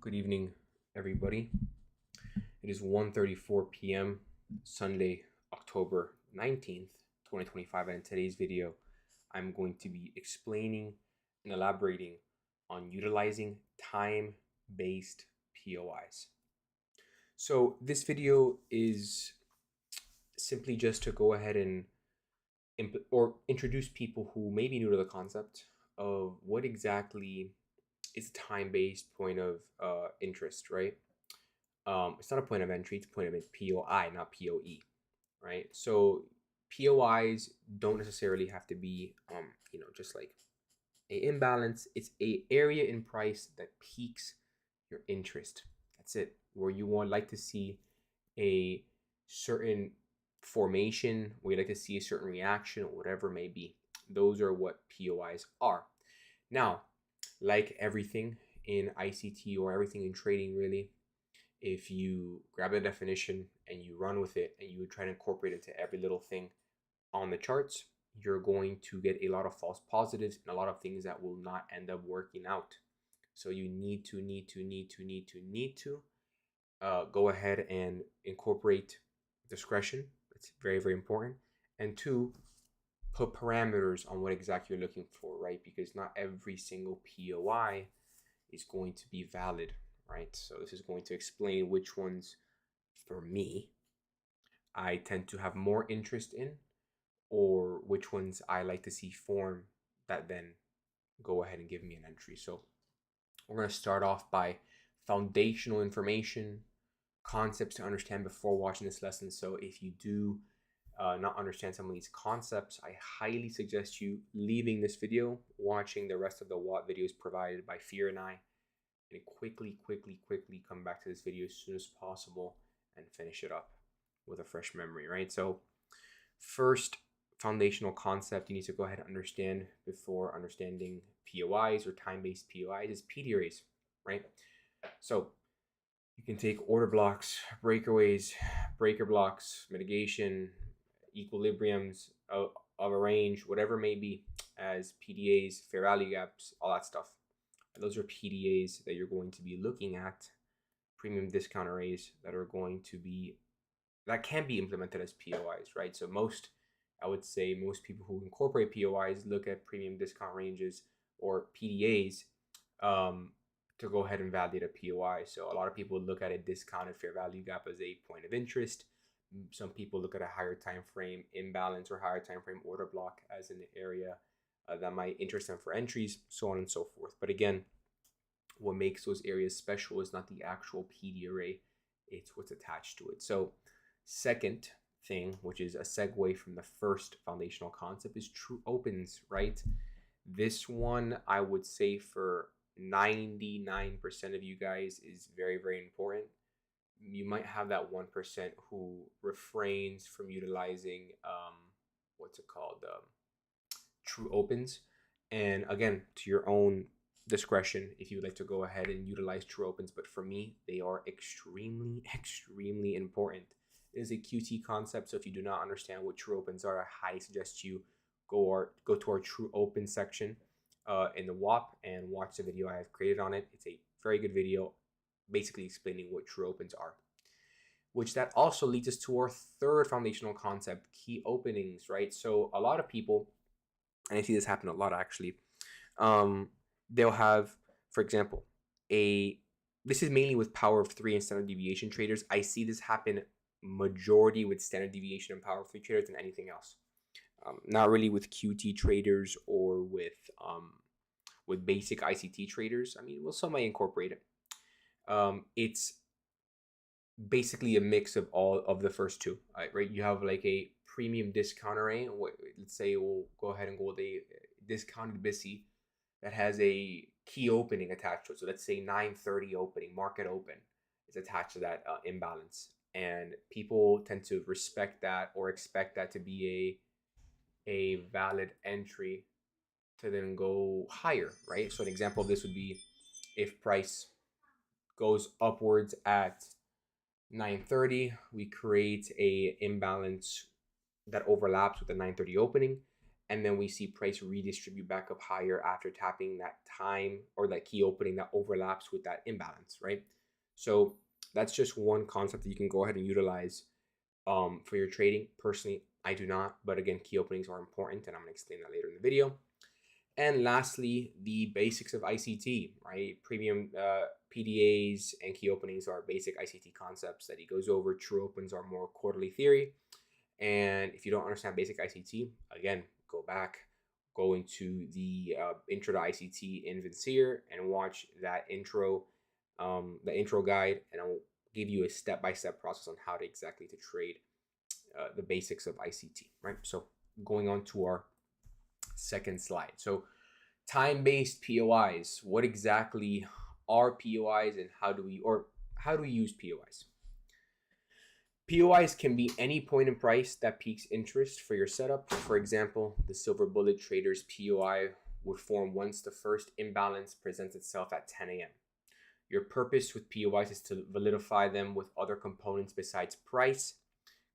Good evening, everybody. It is 1:34 p.m. Sunday, October 19th, 2025, and in today's video, I'm going to be explaining and elaborating on utilizing time-based POIs. So this video is simply just to go ahead and introduce people who may be new to the concept of what exactly is a time-based point of interest, right? It's not a point of entry, it's a point of POI, not POE, right? So POIs don't necessarily have to be, just like a imbalance. It's a area in price that piques your interest. That's it. Where you would like to see a certain formation, where you like to see a certain reaction, or whatever it may be. Those are what POIs are. Now, like everything in ICT or everything in trading, really, if you grab the definition and you run with it and you try to incorporate it into every little thing on the charts, you're going to get a lot of false positives and a lot of things that will not end up working out. So you need to go ahead and incorporate discretion. It's very, very important. And two, put parameters on what exactly you're looking for, right? Because not every single POI is going to be valid, right? So this is going to explain which ones, for me, I tend to have more interest in, or which ones I like to see form that then go ahead and give me an entry. So we're going to start off by foundational information, concepts to understand before watching this lesson. So if you do not understand some of these concepts, I highly suggest you leaving this video, watching the rest of the Watt videos provided by Fear and I, and quickly come back to this video as soon as possible and finish it up with a fresh memory, right? So first foundational concept you need to go ahead and understand before understanding POIs or time-based POIs is PD arrays, right? So you can take order blocks, breakaways, breaker blocks, mitigation, equilibriums of a range, whatever it may be, as PDAs, fair value gaps, all that stuff. And those are PDAs that you're going to be looking at, premium discount arrays that can be implemented as POIs, right? So I would say most people who incorporate POIs look at premium discount ranges or PDAs to go ahead and validate a POI. So a lot of people look at a discounted fair value gap as a point of interest. Some people look at a higher time frame imbalance or higher time frame order block as an area that might interest them for entries, so on and so forth. But again, what makes those areas special is not the actual PD array, it's what's attached to it. So second thing, which is a segue from the first foundational concept, is true opens, right? This one, I would say for 99% of you guys, is very, very important. You might have that 1% who refrains from utilizing true opens. And again, to your own discretion, if you would like to go ahead and utilize true opens, but for me, they are extremely important. It is a QT concept, so if you do not understand what true opens are, I highly suggest you go to our true open section in the WAP and watch the video I have created on it. It's a very good video, basically explaining what true opens are. Which that also leads us to our third foundational concept, key openings, right? So a lot of people, and I see this happen a lot actually, they'll have, for example, this is mainly with power of 3 and standard deviation traders. I see this happen majority with standard deviation and power of 3 traders than anything else. Not really with QT traders or with basic ICT traders. I mean, well, some might incorporate it. It's basically a mix of all of the first two, right? You have like a premium discount array. Let's say we'll go ahead and go with a discounted BISI that has a key opening attached to it. So let's say 9:30 opening, market open is attached to that imbalance. And people tend to respect that or expect that to be a valid entry to then go higher, right? So an example of this would be if price goes upwards at 9:30, we create a imbalance that overlaps with the 9:30 opening, and then we see price redistribute back up higher after tapping that time or that key opening that overlaps with that imbalance, right? So that's just one concept that you can go ahead and utilize for your trading. Personally, I do not, but again, key openings are important, and I'm going to explain that later in the video. And lastly, the basics of ICT, right? Premium PDAs and key openings are basic ICT concepts that he goes over. True opens are more quarterly theory. And if you don't understand basic ICT, again, go back, go into the intro to ICT in Vincere and watch that intro, the intro guide, and I'll give you a step-by-step process on how to exactly to trade the basics of ICT, right? So going on to our second slide. So time-based POIs, what exactly are POIs and how do we use POIs? POIs can be any point in price that piques interest for your setup. For example, the Silver Bullet Traders POI would form once the first imbalance presents itself at 10 a.m. Your purpose with POIs is to validify them with other components besides price,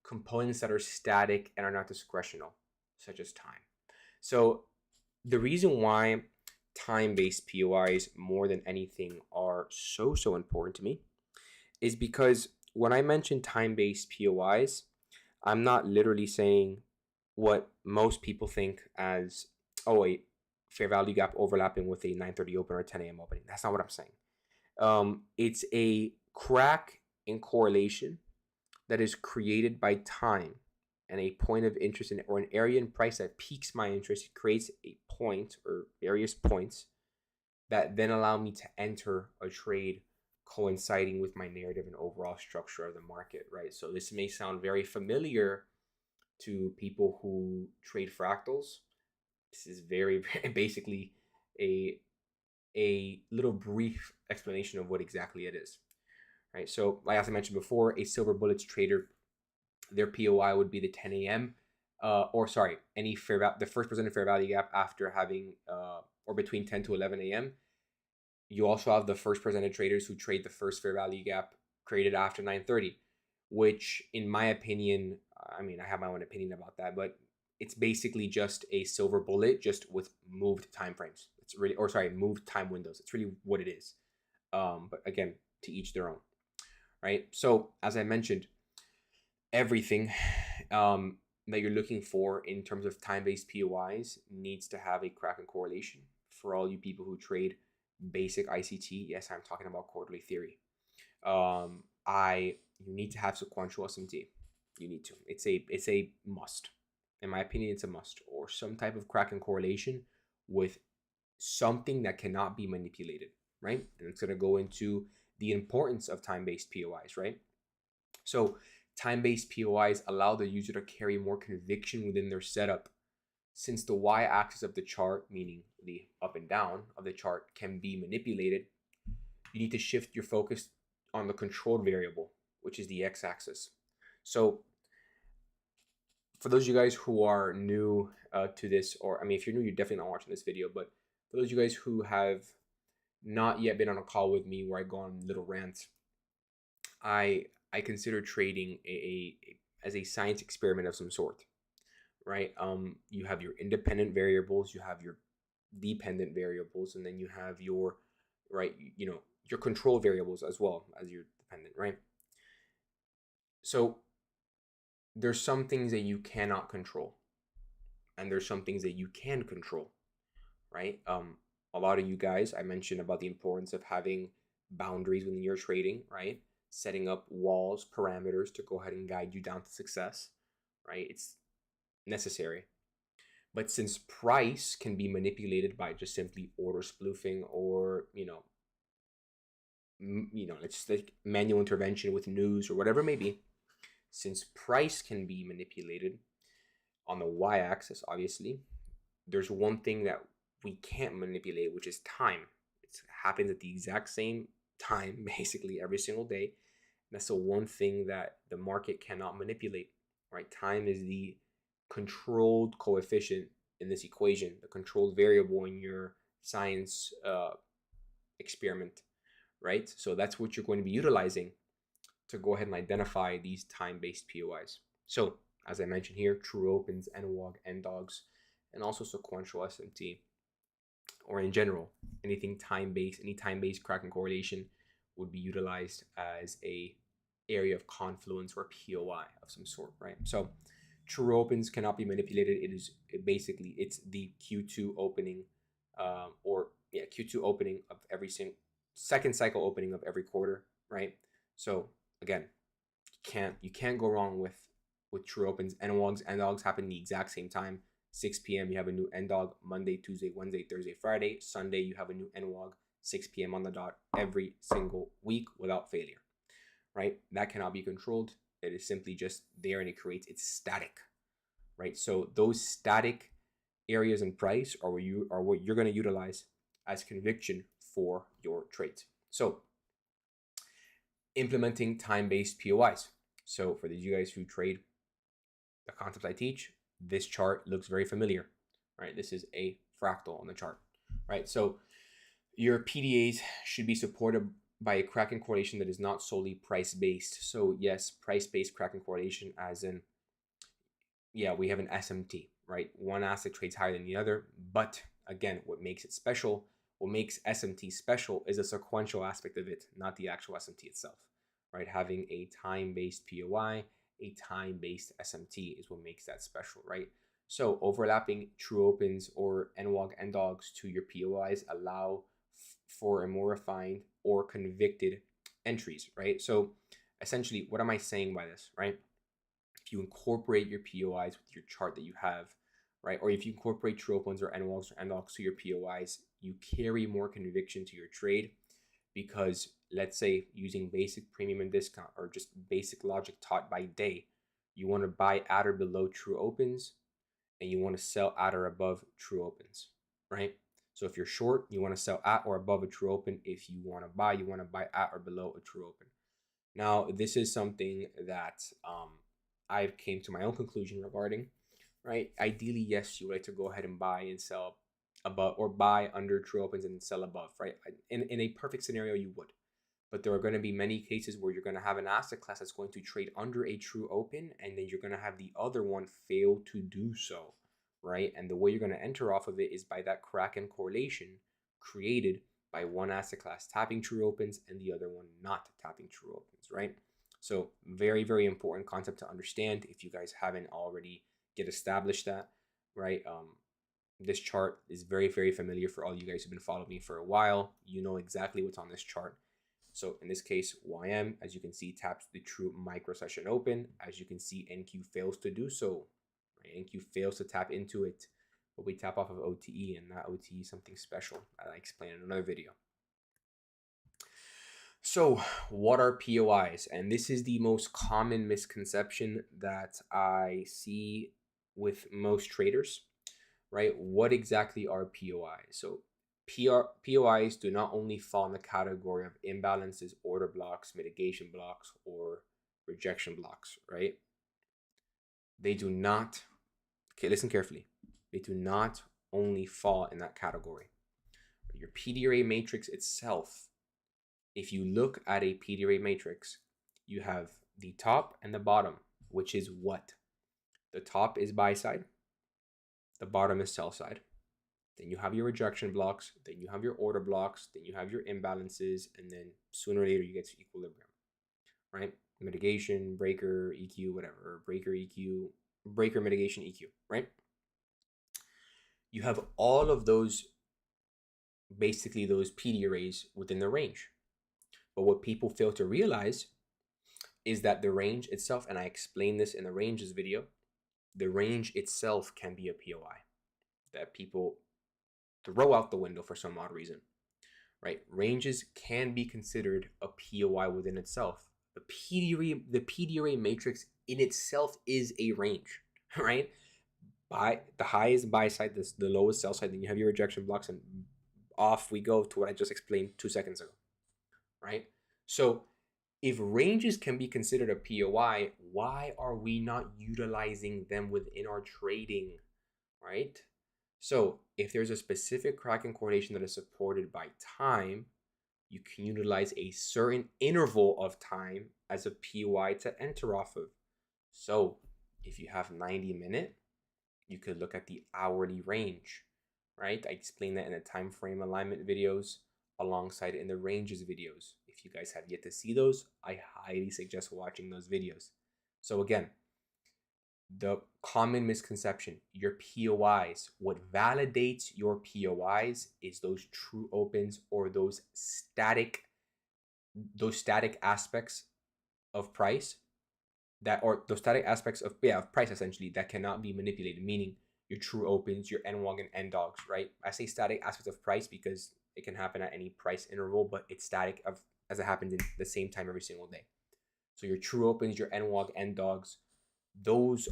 components that are static and are not discretional, such as time. So the reason why time-based POIs more than anything are so important to me is because when I mention time-based POIs, I'm not literally saying what most people think as, oh, a fair value gap overlapping with a 9:30 open or 10 a.m. opening. That's not what I'm saying. It's a crack in correlation that is created by time and a point of interest in or an area in price that piques my interest. It creates a point or various points that then allow me to enter a trade coinciding with my narrative and overall structure of the market, right? So this may sound very familiar to people who trade fractals. This is very basically a little brief explanation of what exactly it is, right? So like as I mentioned before, a Silver Bullets trader, their POI would be the 10 a.m. The first presented fair value gap after having or between 10 to 11 a.m. You also have the first presented traders who trade the first fair value gap created after 9:30, which in my opinion, I mean, I have my own opinion about that, but it's basically just a silver bullet just with moved time frames. It's really, or sorry, moved time windows. It's really what it is. But again, to each their own, right? So as I mentioned, everything that you're looking for in terms of time-based POIs needs to have a Kraken correlation. For all you people who trade basic ICT, yes, I'm talking about quarterly theory. You need to have sequential SMT. You need to. It's a must. In my opinion, it's a must, or some type of Kraken correlation with something that cannot be manipulated, right? And it's going to go into the importance of time-based POIs, right? So time-based POIs allow the user to carry more conviction within their setup. Since the y-axis of the chart, meaning the up and down of the chart, can be manipulated, you need to shift your focus on the controlled variable, which is the x-axis. So for those of you guys who are new to this, or I mean, if you're new, you're definitely not watching this video, but for those of you guys who have not yet been on a call with me where I go on little rants, I consider trading as a science experiment of some sort, right? You have your independent variables, you have your dependent variables, and then you have your, right, your control variables as well as your dependent, right? So there's some things that you cannot control, and there's some things that you can control, right? A lot of you guys, I mentioned about the importance of having boundaries when you're trading, right? Setting up walls, parameters to go ahead and guide you down to success, right? It's necessary. But since price can be manipulated by just simply order spoofing or, it's like manual intervention with news or whatever it may be, since price can be manipulated on the y-axis, obviously, there's one thing that we can't manipulate, which is time. It happens at the exact same time, basically every single day. That's the one thing that the market cannot manipulate, right? Time is the controlled coefficient in this equation, the controlled variable in your science experiment, right? So that's what you're going to be utilizing to go ahead and identify these time-based POIs. So as I mentioned here, true opens, NWOG, NDOGs, and also sequential SMT, or in general, any time-based Kraken correlation would be utilized as a area of confluence or POI of some sort, right? So true opens cannot be manipulated. It's the Q2 opening, Q2 opening of every second cycle opening of every quarter, right? So again, you can't go wrong with true opens. NDogs happen the exact same time. 6 p.m. you have a new NDog. Monday, Tuesday, Wednesday, Thursday, Friday. Sunday you have a new NWOG. 6 p.m. on the dot every single week without failure, right? That cannot be controlled. It is simply just there, and it's static, right? So those static areas in price are what you're going to utilize as conviction for your trades. So implementing time-based POIs. So for these you guys who trade the concepts I teach, this chart looks very familiar, right? This is a fractal on the chart, right? So your PDAs should be supported by a Kraken correlation that is not solely price-based. So yes, price-based Kraken correlation, as in, yeah, we have an SMT, right? One asset trades higher than the other, but again, what makes SMT special is a sequential aspect of it, not the actual SMT itself, right? Having a time-based POI, a time-based SMT is what makes that special, right? So overlapping true opens or NWOG NDogs to your POIs allow for a more refined or convicted entries, right? So essentially, what am I saying by this, right? If you incorporate your POIs with your chart that you have, right? Or if you incorporate true opens or NWOGs or NDogs to your POIs, you carry more conviction to your trade, because let's say using basic premium and discount or just basic logic taught by day, you want to buy at or below true opens and you want to sell at or above true opens, right? So if you're short, you want to sell at or above a true open. If you want to buy, you want to buy at or below a true open. Now, this is something that I came to my own conclusion regarding, right? Ideally, yes, you would like to go ahead and buy and sell above, or buy under true opens and sell above, right? In a perfect scenario, you would. But there are going to be many cases where you're going to have an asset class that's going to trade under a true open, and then you're going to have the other one fail to do so, right? And the way you're going to enter off of it is by that Kraken correlation created by one asset class tapping true opens and the other one not tapping true opens, right? So very, very important concept to understand if you guys haven't already established that, right? This chart is very, very familiar for all you guys who've been following me for a while. You know exactly what's on this chart. So in this case, YM, as you can see, taps the true micro session open. As you can see, NQ fails to do so. Right? NQ fails to tap into it, but we tap off of OTE, and that OTE is something special that I explain in another video. So what are POIs? And this is the most common misconception that I see with most traders, right? What exactly are POIs? So POIs do not only fall in the category of imbalances, order blocks, mitigation blocks, or rejection blocks, right? They do not, okay, listen carefully. They do not only fall in that category. Your PD array matrix itself, if you look at a PD array matrix, you have the top and the bottom, which is what? The top is buy side, the bottom is sell side. Then you have your rejection blocks, then you have your order blocks, then you have your imbalances, and then sooner or later you get to equilibrium, right? Mitigation, breaker, EQ, whatever, breaker, EQ, breaker, mitigation, EQ, right? You have all of those, basically those PD arrays within the range. But what people fail to realize is that the range itself, and I explained this in the ranges video, the range itself can be a POI that people throw out the window for some odd reason, right? Ranges can be considered a POI within itself. The PD array matrix in itself is a range, right? The high is buy side, the low is sell side, then you have your rejection blocks, and off we go to what I just explained 2 seconds ago, right? So if ranges can be considered a POI, why are we not utilizing them within our trading, right? So if there's a specific Kraken correlation that is supported by time, you can utilize a certain interval of time as a POI to enter off of. So if you have 90-minute, You could look at the hourly range, right? I explained that in the time frame alignment videos alongside in the ranges videos. If you guys have yet to see those, I highly suggest watching those videos. So again, the common misconception, your POIs, what validates your POIs is those true opens or those static aspects of price that, or those static aspects of price essentially, that cannot be manipulated, meaning your true opens, your NWOG and NDOGs, right? I say static aspects of price because it can happen at any price interval, but it's static of as it happens in the same time every single day. So your true opens, your NWOG, NDOGs, those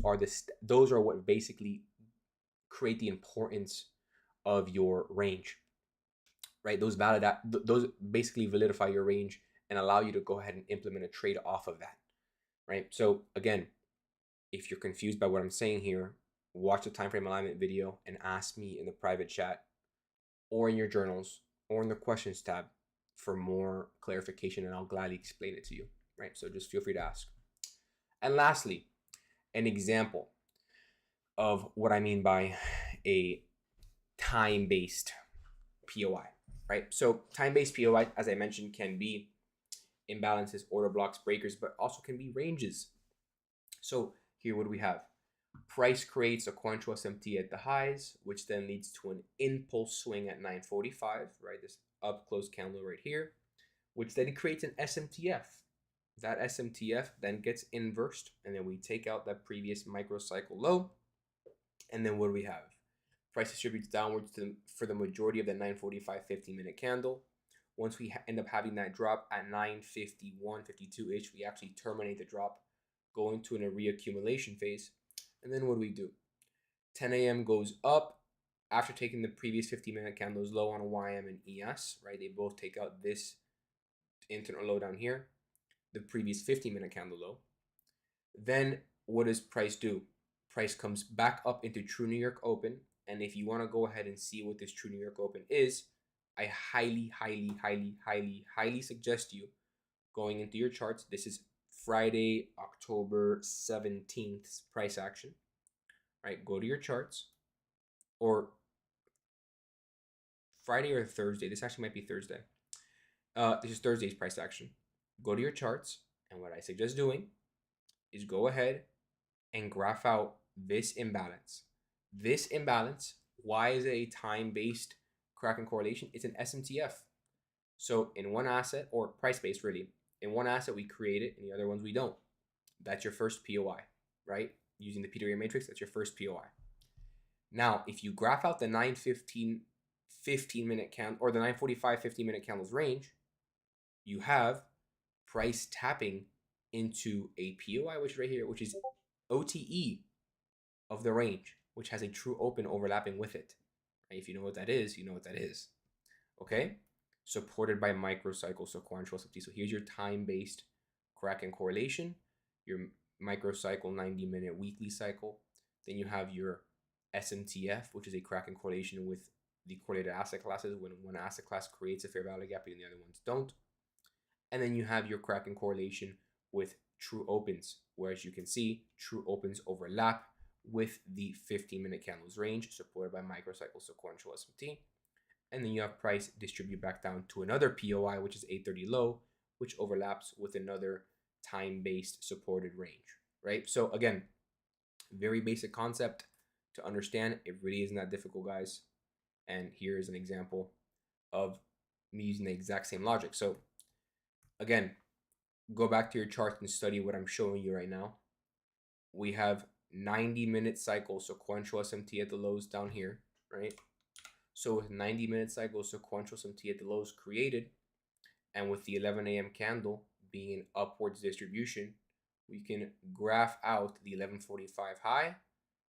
are what basically create the importance of your range, right? Those basically validify your range and allow you to go ahead and implement a trade off of that, right? So again, if you're confused by what I'm saying here, watch the time frame alignment video and ask me in the private chat or in your journals or in the questions tab for more clarification, and I'll gladly explain it to you, right? So just feel free to ask. And lastly, an example of what I mean by a time-based POI, right? So time-based POI, as I mentioned, can be imbalances, order blocks, breakers, but also can be ranges. So here, what do we have? Price creates a sequential SMT at the highs, which then leads to an impulse swing at 945, right? This up close candle right here, which then creates an SMTF. That SMTF then gets inversed, and then we take out that previous microcycle low. And then what do we have? Price distributes downwards for the majority of the 945 15-minute candle. Once we end up having that drop at 951, 52-ish, we actually terminate the drop, go into a reaccumulation phase. And then what do we do? 10 a.m. goes up after taking the previous 50-minute candles low on YM and ES, right? They both take out this internal low down here, the previous 50-minute candle low. Then what does price do? Price comes back up into True New York Open. And if you want to go ahead and see what this True New York Open is, I highly suggest you going into your charts. This is Friday, October 17th price action, right? Go to your charts, or Friday or Thursday. This actually might be Thursday. This is Thursday's price action. Go to your charts, and what I suggest doing is go ahead and graph out this imbalance. This imbalance, why is it a time-based Kraken correlation? It's an SMTF. So in one asset, or price-based really, in one asset we create it, and the other ones we don't. That's your first POI, right? Using the Peter Ray matrix, that's your first POI. Now, if you graph out the 9:15 15-minute candle, or the 9:45 15-minute candles range, you have price tapping into a POI, which is right here, which is OTE of the range, which has a true open overlapping with it. Right? If you know what that is, you know what that is. Okay? Supported by microcycle sequential SMT. So here's your time-based Kraken correlation, your microcycle 90-minute weekly cycle. Then you have your SMTF, which is a Kraken correlation with the correlated asset classes when one asset class creates a fair value gap and the other ones don't. And then you have your Kraken correlation with true opens, where as you can see, true opens overlap with the 15-minute candles range supported by microcycle sequential SMT. And then you have price distribute back down to another POI, which is 830 low, which overlaps with another time-based supported range, right? So again, very basic concept to understand. It really isn't that difficult, guys. And here is an example of me using the exact same logic. So again, go back to your chart and study what I'm showing you right now. We have 90-minute cycle sequential SMT at the lows down here, right? So with 90-minute cycle sequential SMT at the lows created, and with the 11 a.m. candle being an upwards distribution, we can graph out the 11:45 high,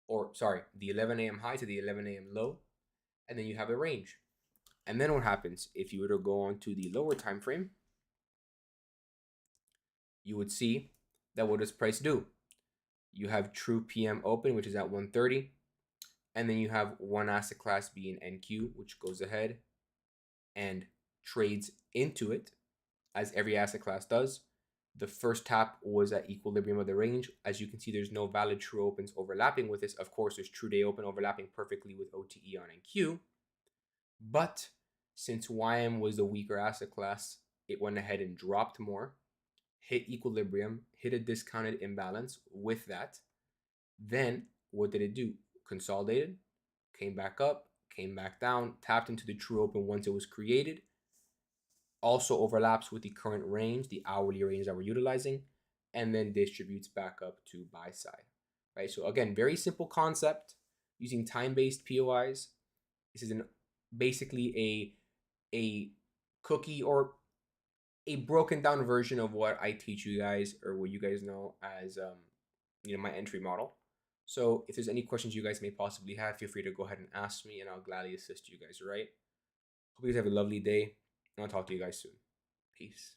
or sorry, the 11 a.m. high to the 11 a.m. low, and then you have a range. And then what happens if you were to go on to the lower time frame? You would see that what does price do? You have true PM open, which is at 130, and then you have one asset class being NQ, which goes ahead and trades into it, as every asset class does. The first tap was at equilibrium of the range. As you can see, there's no valid true opens overlapping with this. Of course, there's true day open overlapping perfectly with OTE on NQ. But since YM was the weaker asset class, it went ahead and dropped more, hit equilibrium, hit a discounted imbalance with that. Then what did it do? Consolidated, came back up, came back down, tapped into the true open once it was created. Also overlaps with the current range, the hourly range that we're utilizing, and then distributes back up to buy side, right? So again, very simple concept using time-based POIs. This is basically a cookie or a broken down version of what I teach you guys, or what you guys know as my entry model. So if there's any questions you guys may possibly have, feel free to go ahead and ask me, and I'll gladly assist you guys. Right? Hope you guys have a lovely day, and I'll talk to you guys soon. Peace.